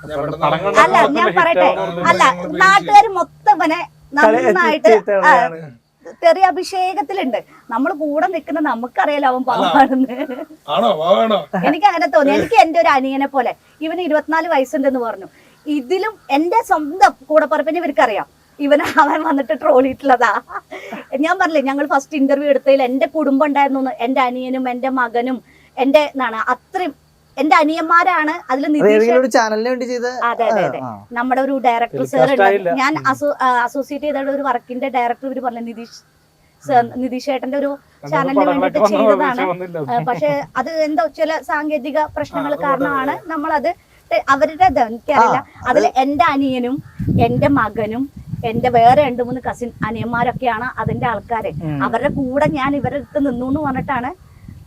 അല്ല ഞാൻ പറയട്ടെ, അല്ല നാട്ടുകാർ മൊത്തം നന്നായിട്ട് തെറി അഭിഷേകത്തിലുണ്ട്. നമ്മൾ കൂടെ നിൽക്കുന്ന നമുക്കറിയാലോ അവൻ പാവാണെന്ന്. എനിക്ക് അങ്ങനെ തോന്നി. എനിക്ക് എന്റെ ഒരു അനിയനെ പോലെ, ഇവന് 24 വയസ്സുണ്ടെന്ന് പറഞ്ഞു. ഇതിലും എന്റെ സ്വന്തം കൂടപ്പറപ്പിനെ ഇവർക്കറിയാം. അവൻ വന്നിട്ട് ട്രോളിയിട്ടുള്ളതാ. ഞാൻ പറഞ്ഞില്ലേ, ഞങ്ങൾ ഫസ്റ്റ് ഇന്റർവ്യൂ എടുത്തതിൽ എന്റെ കുടുംബം ഉണ്ടായിരുന്നു. എന്റെ അനിയനും എന്റെ മകനും എന്റെ അത്രയും എന്റെ അനിയന്മാരാണ് അതിൽ. അതെ അതെ അതെ, നമ്മുടെ ഒരു ഡയറക്ടർ സാർ, ഞാൻ അസോസിയേറ്റ് ചെയ്ത ഒരു വർക്കിന്റെ ഡയറക്ടർ ഇവര് പറഞ്ഞു, നിതീഷ് ഏട്ടന്റെ ഒരു ചാനലിന് വേണ്ടിട്ട് ചെയ്തതാണ്. പക്ഷെ അത് എന്തോ ചില സാങ്കേതിക പ്രശ്നങ്ങൾ കാരണമാണ് നമ്മളത് അവരുടെ എനിക്കറിയില്ല. അതിൽ എന്റെ അനിയനും എന്റെ മകനും എന്റെ വേറെ 2-3 കസിൻ അനിയന്മാരൊക്കെയാണ് അതിന്റെ ആൾക്കാര്. അവരുടെ കൂടെ ഞാൻ ഇവരുടെ അടുത്ത് നിന്നു എന്ന് പറഞ്ഞിട്ടാണ്.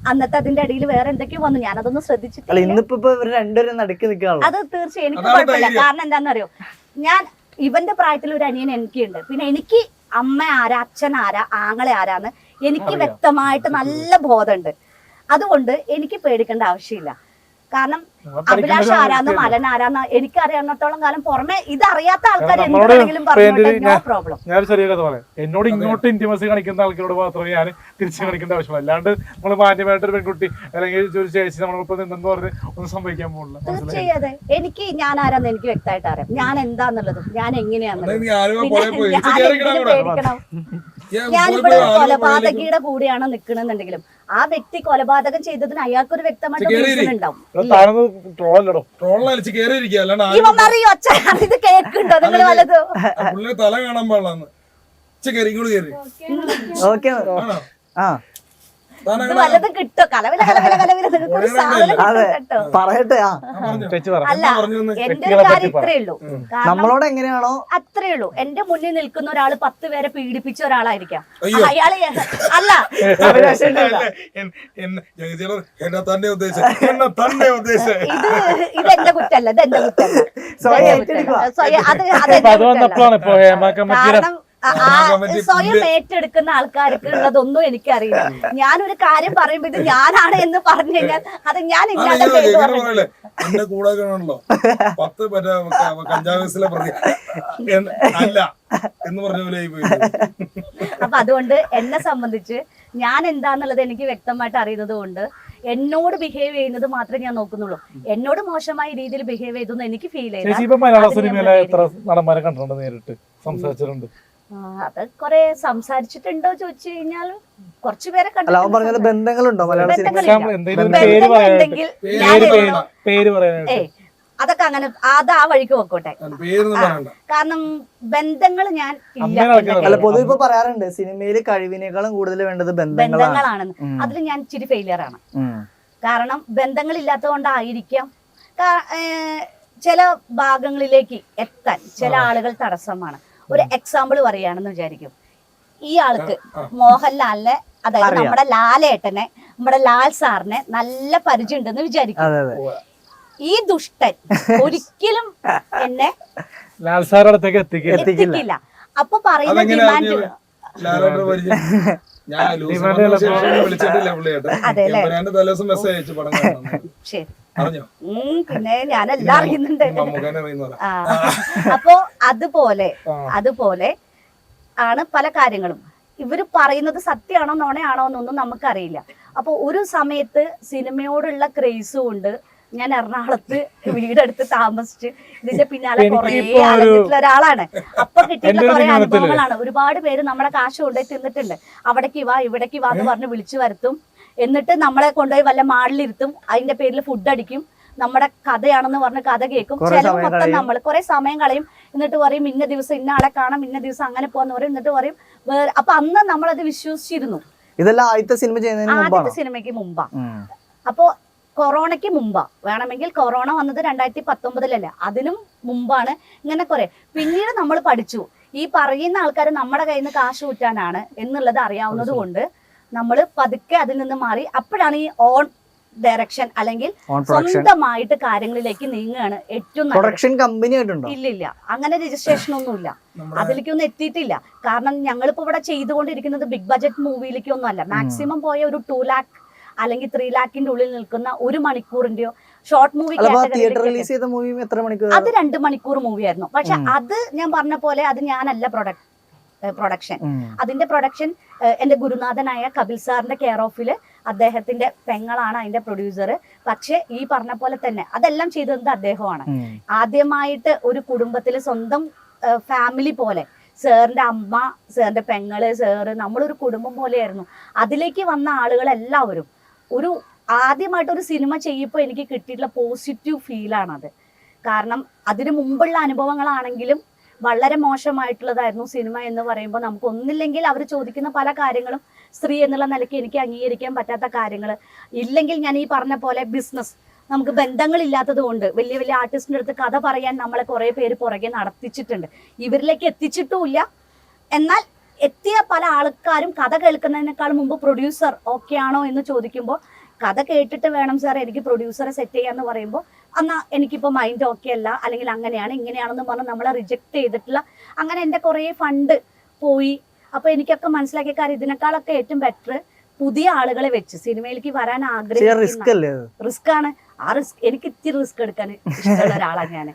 അന്നത്തെ അതിന്റെ അടിയിൽ വേറെ എന്തൊക്കെയോ വന്നു, ഞാനതൊന്നും ശ്രദ്ധിച്ചിട്ടില്ല. അത് തീർച്ചയായും എനിക്ക് കുഴപ്പമില്ല. കാരണം എന്താണെന്നറിയോ, ഞാൻ ഇവന്റെ പ്രായത്തിൽ ഒരു അനിയൻ എനിക്കുണ്ട്. പിന്നെ എനിക്ക് അമ്മ ആരാ, അച്ഛൻ ആരാ, ആങ്ങളെ ആരാന്ന് എനിക്ക് വ്യക്തമായിട്ട് നല്ല ബോധമുണ്ട്. അതുകൊണ്ട് എനിക്ക് പേടിക്കേണ്ട ആവശ്യമില്ല. കാരണം അഭിലാഷ് ആരാന്ന് മലൻ ആരാന്ന് എനിക്കറിയാവുന്നിടത്തോളം കാലം പുറമെ ഇതറിയാത്ത ആൾക്കാർ എന്തെങ്കിലും പറഞ്ഞോട്ടെ, നോ പ്രോബ്ലം. ഞാൻ ചെറിയ കഥ പറയാം. എന്നോട് ഇങ്ങോട്ട് ഇന്റിമസി കാണിക്കുന്ന ആൾക്കാരോട് മാത്രമേ ഞാൻ തിരിച്ചു കാണിക്കേണ്ട ആവശ്യമില്ല. അല്ലാണ്ട് നമ്മൾ മാന്യമായിട്ടൊരു പെൺകുട്ടി അല്ലെങ്കിൽ ഒരു ചേച്ചി നമ്മളിപ്പോ നിന്നെന്ന് പറഞ്ഞ് ഒന്നും സംഭവിക്കാൻ പോകുന്നില്ല. തീർച്ചയായും എനിക്ക് ഞാൻ ആരാന്ന് എനിക്ക് വ്യക്തമായിട്ട് അറിയാം. ഞാൻ എന്താന്നുള്ളതും ഞാൻ എങ്ങനെയാന്നുള്ളതും. ഞാനിവിടെ കൊലപാതകിയുടെ കൂടെയാണ് നിക്കണെന്നുണ്ടെങ്കിലും ആ വ്യക്തി കൊലപാതകം ചെയ്തതിന് അയാൾക്കൊരു വ്യക്തമായിട്ട് റീസൺ ഉണ്ടാവും. ഇവൻ അറിയോ ഇത് കേൾക്കുന്നുണ്ടോ നിങ്ങൾ വല്ലതും? തല കാണാൻ പാടില്ല. വല്ലതും കിട്ടോ? കലവില കലവില കലവില നിങ്ങൾക്ക് സാധനം പറയട്ടെ. അല്ല, എന്റെ ഒരു കാര്യം ഇത്രേ ഉള്ളൂ. നമ്മളോട് എങ്ങനെയാണോ അത്രേ ഉള്ളൂ. എന്റെ മുന്നിൽ നിൽക്കുന്ന ഒരാള് 10 പേരെ പീഡിപ്പിച്ച ഒരാളായിരിക്കാം. അയാള് അല്ല, ഇത് എന്റെ കുറ്റല്ല, ഇത് എന്റെ കുറ്റല്ല. കാരണം സ്വയം ഏറ്റെടുക്കുന്ന ആൾക്കാർക്ക് ഉള്ളതൊന്നും എനിക്കറിയില്ല. ഞാനൊരു കാര്യം പറയുമ്പോ ഇത് ഞാനാണ് എന്ന് പറഞ്ഞു കഴിഞ്ഞാൽ അത് ഞാൻ ഇല്ലാതെ എന്റെ കൂടെ 10 കഞ്ചാവേസിലെ പ്രതി അല്ല എന്ന് പറഞ്ഞ പോലെ. അപ്പൊ അതുകൊണ്ട് എന്നെ സംബന്ധിച്ച് ഞാൻ എന്താന്നുള്ളത് എനിക്ക് വ്യക്തമായിട്ട് അറിയുന്നത് കൊണ്ട് എന്നോട് ബിഹേവ് ചെയ്യുന്നത് മാത്രമേ ഞാൻ നോക്കുന്നുള്ളൂ. എന്നോട് മോശമായ രീതിയിൽ ബിഹേവ് ചെയ്തു എനിക്ക് ഫീൽ ചെയ്തു. അത് കൊറേ സംസാരിച്ചിട്ടുണ്ടോ ചോദിച്ചു കഴിഞ്ഞാൽ കുറച്ചുപേരെ അതൊക്കെ അങ്ങനെ അത് ആ വഴിക്ക് പോക്കോട്ടെ. കാരണം ബന്ധങ്ങൾ ഞാൻ പൊതുവെ പറയാറുണ്ട്, സിനിമയില് കഴിവിനേക്കാളും കൂടുതൽ വേണ്ടത് ബന്ധങ്ങളാണെന്ന്. അതിൽ ഞാൻ ഇച്ചിരി ഫെയിലിയർ ആണ്. കാരണം ബന്ധങ്ങൾ ഇല്ലാത്തത് കൊണ്ടായിരിക്കാം ചില ഭാഗങ്ങളിലേക്ക് എത്താൻ ചില ആളുകൾ തടസ്സമാണ്. ഒരു എക്സാമ്പിൾ പറയുകയാണെന്ന് വിചാരിക്കും. ഈ ആൾക്ക് മോഹൻലാലിനെ, അതായത് നമ്മുടെ ലാലേട്ടനെ, നമ്മുടെ ലാൽ സാറിനെ നല്ല പരിചയം ഉണ്ടെന്ന് വിചാരിക്കും. ഈ ദുഷ്ടൻ ഒരിക്കലും എന്നെ ലാൽ സാറടുത്തേക്ക് എത്തിക്കില്ല. അപ്പൊ പറയുന്ന ഡിമാൻഡ് പിന്നെ ഞാനെല്ലാം അറിയുന്നുണ്ട്. അപ്പോ അതുപോലെ ആണ് പല കാര്യങ്ങളും. ഇവര് പറയുന്നത് സത്യമാണോ നോണയാണോ എന്നൊന്നും നമുക്കറിയില്ല. അപ്പൊ ഒരു സമയത്ത് സിനിമയോടുള്ള ക്രേസും ഉണ്ട്. ഞാൻ എറണാകുളത്ത് വീടെടുത്ത് താമസിച്ച് ഇതിന്റെ പിന്നാലെ കുറെ ആലോചിച്ചിട്ടുള്ള ഒരാളാണ്. അപ്പൊ കിട്ടിയിട്ടുള്ള കുറെ അനുഭവങ്ങളാണ്. ഒരുപാട് പേര് നമ്മുടെ കാശ് കൊണ്ടുപോയി തിന്നിട്ടുണ്ട്. അവിടേക്ക് വാ ഇവിടേക്ക് വാ എന്ന് പറഞ്ഞ് വിളിച്ചു വരുത്തും. എന്നിട്ട് നമ്മളെ കൊണ്ടുപോയി വല്ല മാളിലിരുത്തും. അതിന്റെ പേരിൽ ഫുഡ് അടിക്കും. നമ്മുടെ കഥയാണെന്ന് പറഞ്ഞ് കഥ കേൾക്കും. ചെലവ് മൊത്തം നമ്മൾ കുറെ സമയം കളയും. എന്നിട്ട് പറയും ഇന്ന ദിവസം ഇന്ന ആളെ കാണാം, ഇന്ന ദിവസം അങ്ങനെ പോവാന്ന് പറയും. എന്നിട്ട് പറയും വേറെ. അപ്പൊ അന്ന് നമ്മളത് വിശ്വസിച്ചിരുന്നു. ഇതെല്ലാം ആദ്യത്തെ സിനിമയ്ക്ക് മുമ്പാ. അപ്പോ കൊറോണയ്ക്ക് മുമ്പാ. വേണമെങ്കിൽ കൊറോണ വന്നത് 2019 അതിനും മുമ്പാണ്. ഇങ്ങനെ കുറെ പിന്നീട് നമ്മൾ പഠിച്ചു. ഈ പറയുന്ന ആൾക്കാർ നമ്മുടെ കയ്യിൽ നിന്ന് കാശ് ഊറ്റാനാണ് എന്നുള്ളത് അറിയാവുന്നത് കൊണ്ട് നമ്മൾ പതുക്കെ അതിൽ നിന്ന് മാറി. അപ്പോഴാണ് ഈ ഓൺ ഡയറക്ഷൻ അല്ലെങ്കിൽ സ്വന്തമായിട്ട് കാര്യങ്ങളിലേക്ക് നീങ്ങുകയാണ് ഏറ്റവും ഇല്ലില്ല. അങ്ങനെ രജിസ്ട്രേഷൻ ഒന്നുമില്ല, അതിലേക്കൊന്നും എത്തിയിട്ടില്ല. കാരണം ഞങ്ങളിപ്പോ ഇവിടെ ചെയ്തുകൊണ്ടിരിക്കുന്നത് ബിഗ് ബഡ്ജറ്റ് മൂവിയിലേക്കൊന്നും അല്ല. മാക്സിമം പോയ ഒരു 2 lakh അല്ലെങ്കിൽ 3 lakhന്റെ ഉള്ളിൽ നിൽക്കുന്ന 1 മണിക്കൂറിന്റെയോ ഷോർട്ട് മൂവി തിയേറ്റർ റിലീസ് ചെയ്ത മൂവി എത്ര മണിക്കൂർ? അത് 2 മണിക്കൂർ മൂവിയായിരുന്നു. പക്ഷെ അത് ഞാൻ പറഞ്ഞ പോലെ അത് ഞാനല്ല പ്രൊഡക്ഷൻ. അതിന്റെ പ്രൊഡക്ഷൻ എന്റെ ഗുരുനാഥനായ കപിൽ സാറിന്റെ കെയർ ഓഫില് അദ്ദേഹത്തിന്റെ പെങ്ങളാണ് അതിന്റെ പ്രൊഡ്യൂസർ. പക്ഷെ ഈ പറഞ്ഞ പോലെ തന്നെ അതെല്ലാം ചെയ്തത് അദ്ദേഹമാണ്. ആദ്യമായിട്ട് ഒരു കുടുംബത്തില് സ്വന്തം ഫാമിലി പോലെ സാറിന്റെ അമ്മ, സാറിന്റെ പെങ്ങള്, സാറ്, നമ്മളൊരു കുടുംബം പോലെയായിരുന്നു. അതിലേക്ക് വന്ന ആളുകളെല്ലാവരും ആദ്യമായിട്ട് ഒരു സിനിമ ചെയ്യുമ്പോൾ എനിക്ക് കിട്ടിയിട്ടുള്ള പോസിറ്റീവ് ഫീലാണത്. കാരണം അതിനു മുമ്പുള്ള അനുഭവങ്ങളാണെങ്കിലും വളരെ മോശമായിട്ടുള്ളതായിരുന്നു സിനിമ എന്ന് പറയുമ്പോൾ. നമുക്ക് ഒന്നില്ലെങ്കിൽ അവർ ചോദിക്കുന്ന പല കാര്യങ്ങളും സ്ത്രീ എന്നുള്ള നിലയ്ക്ക് എനിക്ക് അംഗീകരിക്കാൻ പറ്റാത്ത കാര്യങ്ങൾ, ഇല്ലെങ്കിൽ ഞാൻ ഈ പറഞ്ഞ പോലെ ബിസിനസ്, നമുക്ക് ബന്ധങ്ങളില്ലാത്തത് കൊണ്ട് വലിയ വലിയ ആർട്ടിസ്റ്റിൻ്റെ അടുത്ത് കഥ പറയാൻ നമ്മളെ കുറേ പേര് പുറകെ നടത്തിച്ചിട്ടുണ്ട്. ഇവരിലേക്ക് എത്തിച്ചിട്ടുമില്ല. എന്നാൽ എത്തിയ പല ആൾക്കാരും കഥ കേൾക്കുന്നതിനേക്കാൾ മുമ്പ് പ്രൊഡ്യൂസർ ഓക്കെ ആണോ എന്ന് ചോദിക്കുമ്പോൾ കഥ കേട്ടിട്ട് വേണം സാർ എനിക്ക് പ്രൊഡ്യൂസറെ സെറ്റ് ചെയ്യാന്ന് പറയുമ്പോൾ എന്നാ എനിക്കിപ്പോൾ മൈൻഡ് ഓക്കെ അല്ല, അല്ലെങ്കിൽ അങ്ങനെയാണ് ഇങ്ങനെയാണെന്ന് പറഞ്ഞ് നമ്മളെ റിജക്ട് ചെയ്തിട്ടുള്ള, അങ്ങനെ എൻ്റെ കുറേ ഫണ്ട് പോയി. അപ്പോൾ എനിക്കൊക്കെ മനസ്സിലാക്കിയ കാര്യം ഇതിനേക്കാളൊക്കെ ഏറ്റവും ബെറ്റർ പുതിയ ആളുകളെ വെച്ച് സിനിമയിലേക്ക് വരാൻ ആഗ്രഹിക്കുന്ന റിസ്ക് ആണ്. ആ റിസ്ക് എനിക്ക് ഇത്തിരി റിസ്ക് എടുക്കാൻ ഇഷ്ടമുള്ള ഒരാളാണ് ഞാൻ.